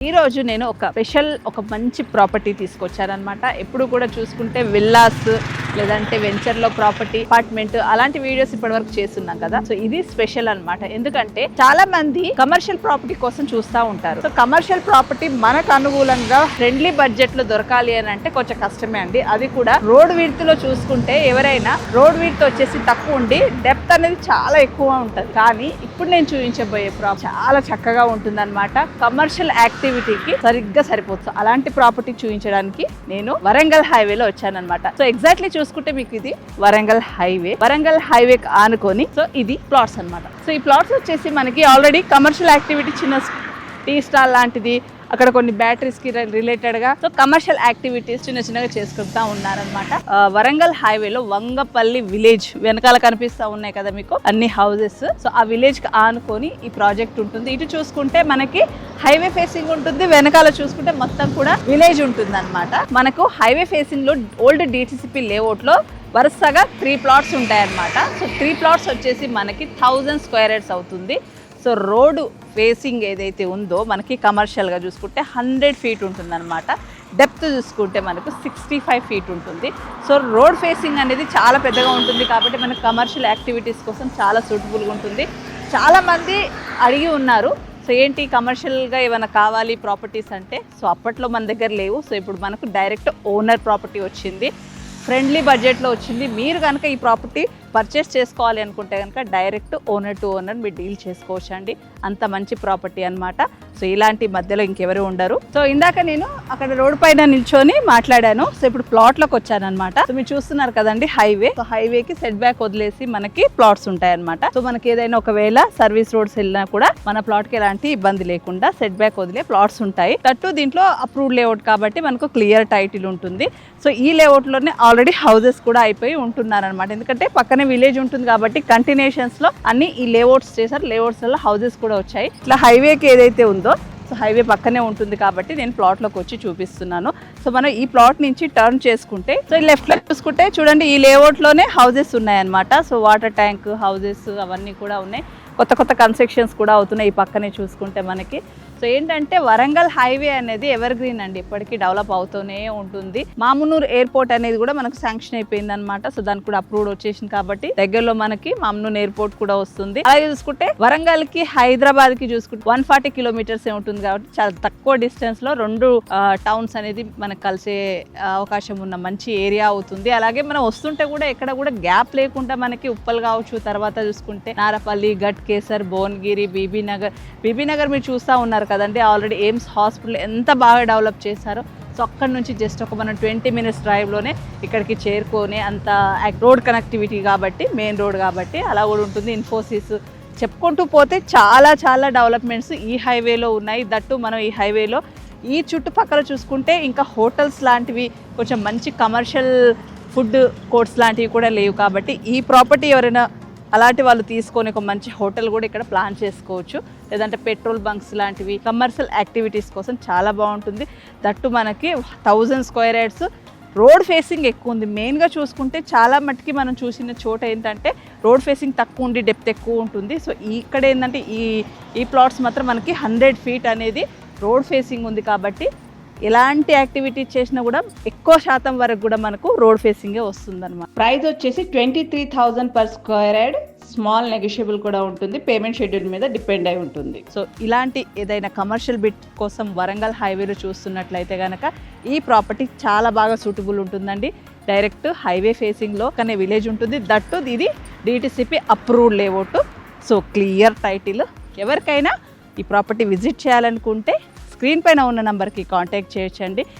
ఈ రోజు నేను ఒక మంచి ప్రాపర్టీ తీసుకొచ్చానన్నమాట. ఎప్పుడు కూడా చూసుకుంటే విల్లాస్ లేదంటే వెంచర్లో ప్రాపర్టీ అపార్ట్మెంట్ అలాంటి వీడియోస్ ఇప్పటివరకు చేస్తున్నాం కదా. సో ఇది స్పెషల్ అన్నమాట. ఎందుకంటే చాలా మంది కమర్షియల్ ప్రాపర్టీ కోసం చూస్తూ ఉంటారు. సో కమర్షియల్ ప్రాపర్టీ మనకు అనుకూలంగా ఫ్రెండ్లీ బడ్జెట్ లో దొరకాలి అని అంటే కొంచెం కష్టమే అండి. అది కూడా రోడ్ విడ్త్ లో చూసుకుంటే ఎవరైనా రోడ్ విడ్త్ వచ్చేసి తక్కువ ఉండి డెప్త్ అనేది చాలా ఎక్కువ ఉంటుంది. కానీ ఇప్పుడు నేను చూపించబోయే ప్రాపర్టీ చాలా చక్కగా ఉంటుంది అనమాట. కమర్షియల్ యాక్టివిటీకి సరిగ్గా సరిపోతుంది. అలాంటి ప్రాపర్టీ చూపించడానికి నేను వరంగల్ హైవేలో వచ్చానన్నమాట. సో ఎగ్జాక్ట్లీ చూసుకుంటే మీకు ఇది వరంగల్ హైవే ఆనుకొని సో ఇది ప్లాట్స్ అన్నమాట. సో ఈ ప్లాట్స్ వచ్చేసి మనకి ఆల్రెడీ కమర్షియల్ యాక్టివిటీ చిన్న టీ స్టాల్ లాంటిది, అక్కడ కొన్ని బ్యాటరీస్ కి రిలేటెడ్ గా సో కమర్షియల్ యాక్టివిటీస్ చిన్నగా చేసుకుంటా ఉన్నారనమాట. వరంగల్ హైవేలో వంగపల్లి విలేజ్ వెనకాల కనిపిస్తా ఉన్నాయి కదా మీకు అన్ని హౌసెస్. సో ఆ విలేజ్ కి ఆనుకొని ఈ ప్రాజెక్ట్ ఉంటుంది. ఇటు చూసుకుంటే మనకి హైవే ఫేసింగ్ ఉంటుంది, వెనకాల చూసుకుంటే మొత్తం కూడా విలేజ్ ఉంటుంది అనమాట. మనకు హైవే ఫేసింగ్ లో ఓల్డ్ డిటిసిపి లేఅవుట్ లో వరుసగా 3 ప్లాట్స్ ఉంటాయన్నమాట. సో 3 ప్లాట్స్ వచ్చేసి మనకి 1000 స్క్వేర్ యార్డ్స్ అవుతుంది. సో రోడ్డు ఫేసింగ్ ఏదైతే ఉందో మనకి కమర్షియల్గా చూసుకుంటే 100 ఫీట్ ఉంటుంది అనమాట. డెప్త్ చూసుకుంటే మనకు 65 ఫీట్ ఉంటుంది. సో రోడ్ ఫేసింగ్ అనేది చాలా పెద్దగా ఉంటుంది కాబట్టి మనకు కమర్షియల్ యాక్టివిటీస్ కోసం చాలా సూటబుల్గా ఉంటుంది. చాలామంది అడిగి ఉన్నారు, సో ఏంటి కమర్షియల్గా ఏమైనా కావాలి ప్రాపర్టీస్ అంటే. సో అప్పట్లో మన దగ్గర లేవు. సో ఇప్పుడు మనకు డైరెక్ట్ ఓనర్ ప్రాపర్టీ వచ్చింది, ఫ్రెండ్లీ బడ్జెట్లో వచ్చింది. మీరు కనుక ఈ ప్రాపర్టీ పర్చేస్ చేసుకోవాలి అనుకుంటే కనుక డైరెక్ట్ ఓనర్ టు ఓనర్ మీరు డీల్ చేసుకోవచ్చు అండి. అంత మంచి ప్రాపర్టీ అనమాట. సో ఇలాంటి మధ్యలో ఇంకెవరు ఉండరు. సో ఇందాక నేను అక్కడ రోడ్ పైన నిల్చొని మాట్లాడాను. సో ఇప్పుడు ప్లాట్లోకి వచ్చానమాట. సో మీరు చూస్తున్నారు కదండి హైవే. సో హైవేకి సెట్ బ్యాక్ వదిలేసి మనకి ప్లాట్స్ ఉంటాయి అనమాట. సో మనకి ఏదైనా ఒకవేళ సర్వీస్ రోడ్స్ వెళ్ళినా కూడా మన ప్లాట్కి ఎలాంటి ఇబ్బంది లేకుండా సెట్ బ్యాక్ వదిలే ప్లాట్స్ ఉంటాయి. తట్టు దీంట్లో అప్రూవ్డ్ లేఅవుట్ కాబట్టి మనకు క్లియర్ టైటిల్ ఉంటుంది. సో ఈ లేఅవుట్లోనే ఆల్రెడీ హౌసెస్ కూడా అయిపోయి ఉంటున్నారనమాట. ఎందుకంటే పక్కనే విలేజ్ ఉంటుంది కాబట్టి కంటిన్యూషన్స్ లో అన్ని ఈ లేఅవుట్స్ చేశారు. లేఅవుట్స్ వల్ల హౌసెస్ కూడా వచ్చాయి. ఇట్లా హైవేకి ఏదైతే ఉందో సో హైవే పక్కనే ఉంటుంది కాబట్టి నేను ప్లాట్లోకి వచ్చి చూపిస్తున్నాను. సో మనం ఈ ప్లాట్ నుంచి టర్న్ చేసుకుంటే సో లెఫ్ట్లో చూసుకుంటే చూడండి ఈ లేఅవుట్లోనే హౌసెస్ ఉన్నాయన్నమాట. సో వాటర్ ట్యాంక్ హౌసెస్ అవన్నీ కూడా ఉన్నాయి. కొత్త కన్స్ట్రక్షన్స్ కూడా అవుతున్నాయి ఈ పక్కనే చూసుకుంటే మనకి. సో ఏంటంటే వరంగల్ హైవే అనేది ఎవర్ గ్రీన్ అండి, ఇప్పటికీ డెవలప్ అవుతూనే ఉంటుంది. మామునూర్ ఎయిర్పోర్ట్ అనేది కూడా మనకు శాంక్షన్ అయిపోయింది అనమాట. సో దానికి కూడా అప్రూవ్డ్ వచ్చేసింది కాబట్టి దగ్గరలో మనకి మామునూర్ ఎయిర్పోర్ట్ కూడా వస్తుంది. అలాగే చూసుకుంటే వరంగల్ కి హైదరాబాద్ కి చూసుకుంటే 140 కిలోమీటర్స్ ఉంటుంది కాబట్టి చాలా తక్కువ డిస్టెన్స్ లో 2 టౌన్స్ అనేది మనకు కలిసే అవకాశం ఉన్న మంచి ఏరియా అవుతుంది. అలాగే మనం వస్తుంటే కూడా ఎక్కడ కూడా గ్యాప్ లేకుండా మనకి ఉప్పల్ కావచ్చు, తర్వాత చూసుకుంటే నారపల్లి, గట్కేసర్, భువనగిరి, బీబీనగర్ మీరు చూస్తూ ఉన్నారు కదండి. ఆల్రెడీ ఎయిమ్స్ హాస్పిటల్ ఎంత బాగా డెవలప్ చేశారో. సో అక్కడ నుంచి జస్ట్ ఒక మనం 20 మినిట్స్ డ్రైవ్లోనే ఇక్కడికి చేరుకొని అంత రోడ్ కనెక్టివిటీ కాబట్టి మెయిన్ రోడ్ కాబట్టి అలా కూడా ఉంటుంది. ఇన్ఫోసిస్ చెప్పుకుంటూ పోతే చాలా డెవలప్మెంట్స్ ఈ హైవేలో ఉన్నాయి. దట్టు మనం ఈ హైవేలో ఈ చుట్టుపక్కల చూసుకుంటే ఇంకా హోటల్స్ లాంటివి కొంచెం మంచి కమర్షియల్ ఫుడ్ కోర్ట్స్ లాంటివి కూడా లేవు కాబట్టి ఈ ప్రాపర్టీ ఎవరైనా అలాంటి వాళ్ళు తీసుకొని ఒక మంచి హోటల్ కూడా ఇక్కడ ప్లాన్ చేసుకోవచ్చు. లేదంటే పెట్రోల్ బంక్స్ లాంటివి కమర్షియల్ యాక్టివిటీస్ కోసం చాలా బాగుంటుంది. దట్టు మనకి 1000 స్క్వేర్ యార్డ్స్ రోడ్ ఫేసింగ్ ఎక్కువ ఉంది. మెయిన్గా చూసుకుంటే చాలా మట్టుకి మనం చూసిన చోట ఏంటంటే రోడ్ ఫేసింగ్ తక్కువ ఉండి డెప్త్ ఎక్కువ ఉంటుంది. సో ఇక్కడ ఏంటంటే ఈ ప్లాట్స్ మాత్రం మనకి 100 ఫీట్ అనేది రోడ్ ఫేసింగ్ ఉంది కాబట్టి ఎలాంటి యాక్టివిటీ చేసినా కూడా ఎక్కువ శాతం వరకు కూడా మనకు రోడ్ ఫేసింగే వస్తుంది అనమాట. ప్రైస్ వచ్చేసి 23,000 per square yard. Small negotiable కూడా ఉంటుంది. పేమెంట్ షెడ్యూల్ మీద డిపెండ్ అయి ఉంటుంది. సో ఇలాంటి ఏదైనా కమర్షియల్ బిట్ కోసం వరంగల్ హైవేలో చూస్తున్నట్లయితే కనుక ఈ ప్రాపర్టీ చాలా బాగా సూటబుల్ ఉంటుందండి. డైరెక్ట్ హైవే ఫేసింగ్లో కానీ విలేజ్ ఉంటుంది. దట్టు ఇది DTCP approved layout. So clear title. ఎవరికైనా ఈ ప్రాపర్టీ విజిట్ చేయాలనుకుంటే స్క్రీన్ పైన ఉన్న నెంబర్కి కాంటాక్ట్ చేయొచ్చండి.